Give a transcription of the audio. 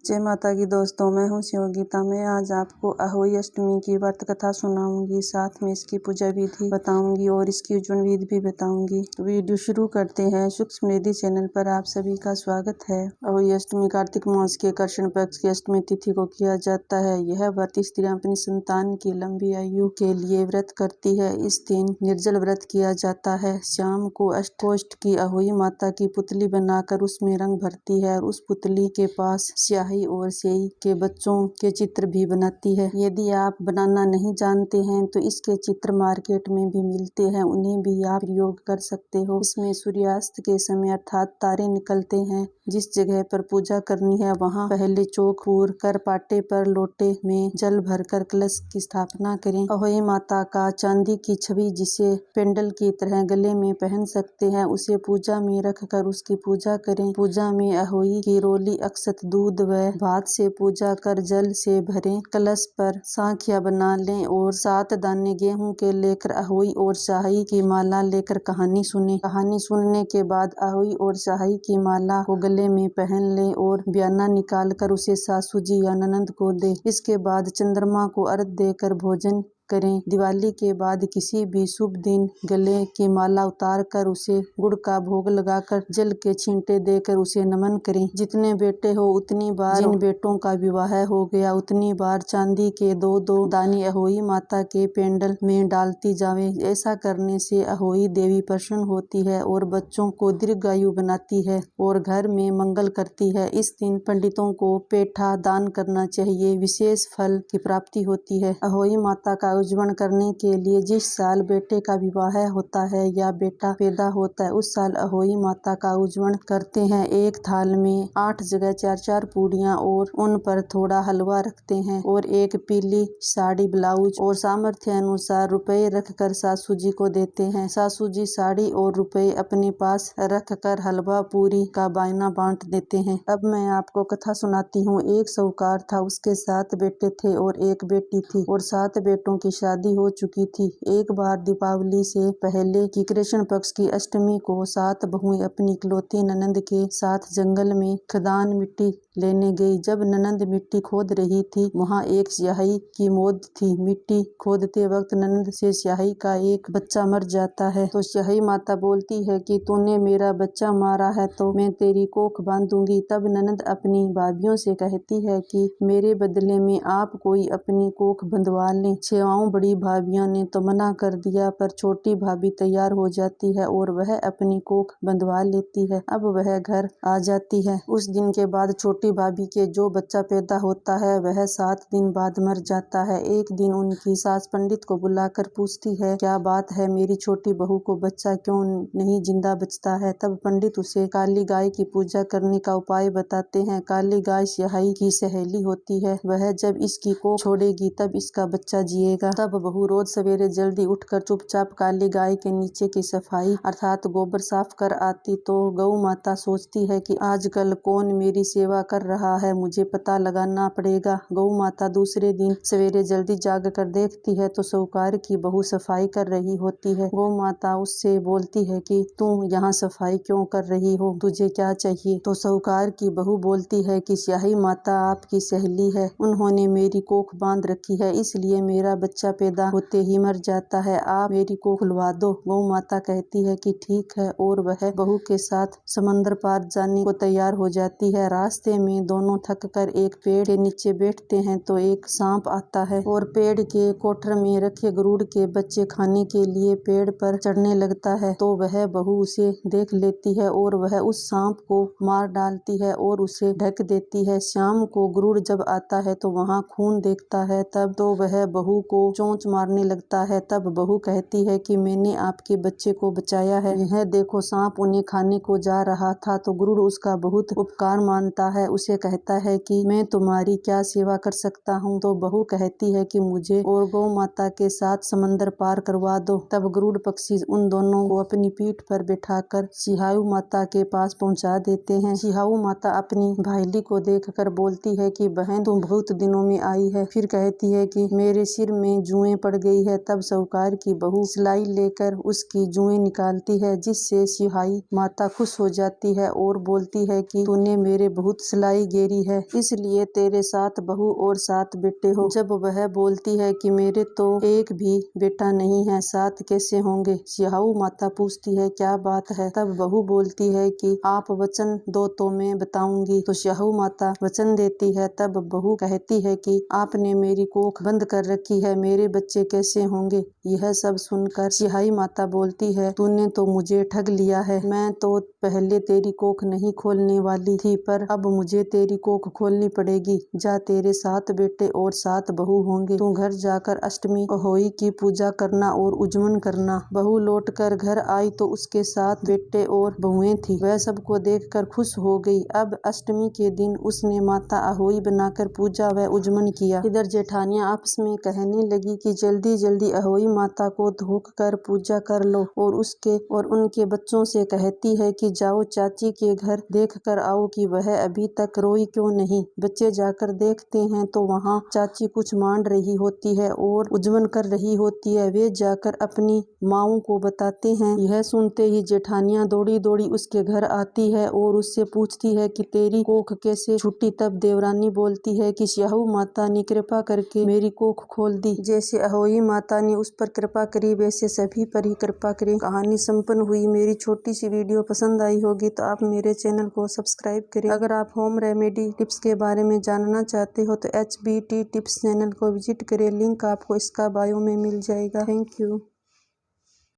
जय माता की दोस्तों, मैं हूँ शिवगीता। मैं आज आपको अहोई अष्टमी की व्रत कथा सुनाऊंगी, साथ में इसकी पूजा विधि बताऊंगी और इसकी उज्जवल विधि भी बताऊंगी। तो वीडियो शुरू करते हैं। सूक्ष्म निधि चैनल पर आप सभी का स्वागत है। अहोई अष्टमी कार्तिक मास के कृष्ण पक्ष की अष्टमी तिथि को किया जाता है। यह व्रत स्त्रियां अपनी संतान की लंबी आयु के लिए व्रत करती है। इस दिन निर्जल व्रत किया जाता है। शाम को अष्टकोष्ठ की अहोई माता की पुतली बनाकर उसमें रंग भरती है और उस पुतली के पास स्याही और स्याही के बच्चों के चित्र भी बनाती है। यदि आप बनाना नहीं जानते हैं तो इसके चित्र मार्केट में भी मिलते हैं, उन्हें भी आप प्रयोग कर सकते हो। इसमें सूर्यास्त के समय अर्थात तारे निकलते हैं। जिस जगह पर पूजा करनी है वहां पहले चौक पूर कर पाटे पर लोटे में जल भरकर कलश की स्थापना करें। अहोई माता का चांदी की छवि जिसे पेंडल की तरह गले में पहन सकते हैं, उसे पूजा में रख कर उसकी पूजा करें। पूजा में अहोई की रोली, अक्षत, दूध व भात से पूजा कर जल से भरें। कलश पर सांखिया बना लें और 7 दाने गेहूं के लेकर अहोई और शाही की माला लेकर कहानी सुने। कहानी सुनने के बाद अहोई और शाही की माला को गले में पहन लें और ब्याना निकाल कर उसे सासू जी या ननंद को दे। इसके बाद चंद्रमा को अर्घ देकर भोजन करें। दिवाली के बाद किसी भी शुभ दिन गले की माला उतार कर उसे गुड़ का भोग लगाकर जल के छींटे देकर उसे नमन करें। जितने बेटे हो उतनी बार, जिन बेटों का विवाह हो गया उतनी बार चांदी के 2-2 दाने अहोई माता के पेंडल में डालती जावे। ऐसा करने से अहोई देवी प्रसन्न होती है और बच्चों को दीर्घायु बनाती है और घर में मंगल करती है। इस दिन पंडितों को पेठा दान करना चाहिए, विशेष फल की प्राप्ति होती है। अहोई माता का उज्जवल करने के लिए जिस साल बेटे का विवाह होता है या बेटा पैदा होता है उस साल अहोई माता का उज्जवल करते हैं। एक थाल में 8 जगह 4-4 पूड़ियाँ और उन पर थोड़ा हलवा रखते हैं और एक पीली साड़ी, ब्लाउज और सामर्थ्य अनुसार रुपए रखकर सासू जी को देते हैं। सासू जी साड़ी और रुपए अपने पास रख कर हलवा पूरी का बायना बांट देते हैं। अब मैं आपको कथा सुनाती हूँ। एक साहूकार था, उसके 7 बेटे थे और एक बेटी थी और 7 बेटों की शादी हो चुकी थी। एक बार दीपावली से पहले की कृष्ण पक्ष की अष्टमी को 7 बहुएं अपनी इकलौती ननंद के साथ जंगल में खदान मिट्टी लेने गई। जब ननंद मिट्टी खोद रही थी वहां एक स्याही की मौत थी। मिट्टी खोदते वक्त ननंद से स्याही का एक बच्चा मर जाता है तो स्याही माता बोलती है कि तूने मेरा बच्चा मारा है तो मैं तेरी कोख बांधूंगी। तब ननंद अपनी भाभियों से कहती है कि मेरे बदले में आप कोई अपनी कोख बंधवा लें। 6 बड़ी भाभियों ने तो मना कर दिया, पर छोटी भाभी तैयार हो जाती है और वह अपनी कोख बंधवा लेती है। अब वह घर आ जाती है। उस दिन के बाद छोटी भाभी के जो बच्चा पैदा होता है वह 7 दिन बाद मर जाता है। एक दिन उनकी सास पंडित को बुलाकर पूछती है, क्या बात है, मेरी छोटी बहू को बच्चा क्यों नहीं जिंदा बचता है? तब पंडित उसे काली गाय की पूजा करने का उपाय बताते हैं। काली गाय स्याही की सहेली होती है, वह जब इसकी कोख छोड़ेगी तब इसका बच्चा जिएगा। तब बहू रोज सवेरे जल्दी उठकर चुपचाप काली गाय के नीचे की सफाई अर्थात गोबर साफ कर आती तो गौ माता सोचती है कि आजकल कौन मेरी सेवा कर रहा है, मुझे पता लगाना पड़ेगा। गौ माता दूसरे दिन सवेरे जल्दी जाग कर देखती है तो साहूकार की बहू सफाई कर रही होती है। गौ माता उससे बोलती है कि तू यहाँ सफाई क्यों कर रही हो, तुझे क्या चाहिए? तो साहूकार की बहू बोलती है कि स्याही माता आपकी सहेली है, उन्होंने मेरी कोख बांध रखी है, इसलिए मेरा बच्चा पैदा होते ही मर जाता है, आप मेरी को खुलवा दो। गौ माता कहती है कि ठीक है और वह बहू के साथ समंदर पार जाने को तैयार हो जाती है। रास्ते में दोनों थक कर एक पेड़ के नीचे बैठते हैं तो एक सांप आता है और पेड़ के कोठर में रखे गरुड़ के बच्चे खाने के लिए पेड़ पर चढ़ने लगता है तो वह बहू उसे देख लेती है और वह उस सांप को मार डालती है और उसे ढक देती है। शाम को गरुड़ जब आता है तो वहाँ खून देखता है, तब तो वह बहू को चोंच मारने लगता है। तब बहू कहती है कि मैंने आपके बच्चे को बचाया है, यह देखो सांप उन्हें खाने को जा रहा था। तो गरुड़ उसका बहुत उपकार मानता है, उसे कहता है कि मैं तुम्हारी क्या सेवा कर सकता हूँ? तो बहू कहती है कि मुझे और गौ माता के साथ समंदर पार करवा दो। तब गरुड़ पक्षी उन दोनों को अपनी पीठ पर बैठाकर सिहाऊ माता के पास पहुँचा देते हैं। सिहाऊ माता अपनी भाईली को देखकर बोलती है कि बहन तुम बहुत दिनों में आई है। फिर कहती है कि मेरे सिर में जुएं पड़ गई है। तब साहूकार की बहू सिलाई लेकर उसकी जुएं निकालती है, जिससे सिहाई माता खुश हो जाती है और बोलती है कि तूने मेरे बहुत फुसलाई गेरी है, इसलिए तेरे 7 बहू और 7 बेटे हो। जब वह बोलती है कि मेरे तो एक भी बेटा नहीं है, 7 कैसे होंगे? स्याहू माता पूछती है क्या बात है? तब बहू बोलती है कि आप वचन दो तो मैं बताऊंगी। तो स्याहू माता वचन देती है। तब बहू कहती है कि आपने मेरी कोख बंद कर रखी है, मेरे बच्चे कैसे होंगे? यह सब सुनकर स्याही माता बोलती है तूने तो मुझे ठग लिया है, मैं तो पहले तेरी कोख नहीं खोलने वाली थी, पर अब मुझे तेरी कोख खोलनी पड़ेगी। जा, तेरे 7 बेटे और 7 बहू होंगे, तू घर जाकर अष्टमी अहोई की पूजा करना और उज्जमन करना। बहू लौटकर घर आई तो उसके 7 बेटे और बहुएं थी। वह सबको देखकर खुश हो गई। अब अष्टमी के दिन उसने माता अहोई बनाकर पूजा व उज्जमन किया। इधर जेठानियां आपस में कहने लगी कि जल्दी जल्दी अहोई माता को धोख कर पूजा कर लो, और उनके बच्चों से कहती है कि जाओ चाची के घर देख कर आओ कि वह अभी तक रोई क्यों नहीं। बच्चे जाकर देखते हैं तो वहाँ चाची कुछ मांड रही होती है और उज्जमन कर रही होती है। वे जाकर अपनी माँओं को बताते हैं। यह सुनते ही जेठानियां दौड़ी दौड़ी उसके घर आती है और उससे पूछती है कि तेरी कोख कैसे छूटी? तब देवरानी बोलती है कि स्याहू माता ने कृपा करके मेरी कोख खोल दी। जैसे अहोई माता ने उस पर कृपा करी वैसे सभी पर ही कृपा करें। कहानी संपन्न हुई। मेरी छोटी सी वीडियो पसंद आई होगी तो आप मेरे चैनल को सब्सक्राइब करें। अगर आप होम रेमेडी टिप्स के बारे में जानना चाहते हो तो HBT टिप्स चैनल को विजिट करें। लिंक आपको इसका बायो में मिल जाएगा। Thank you.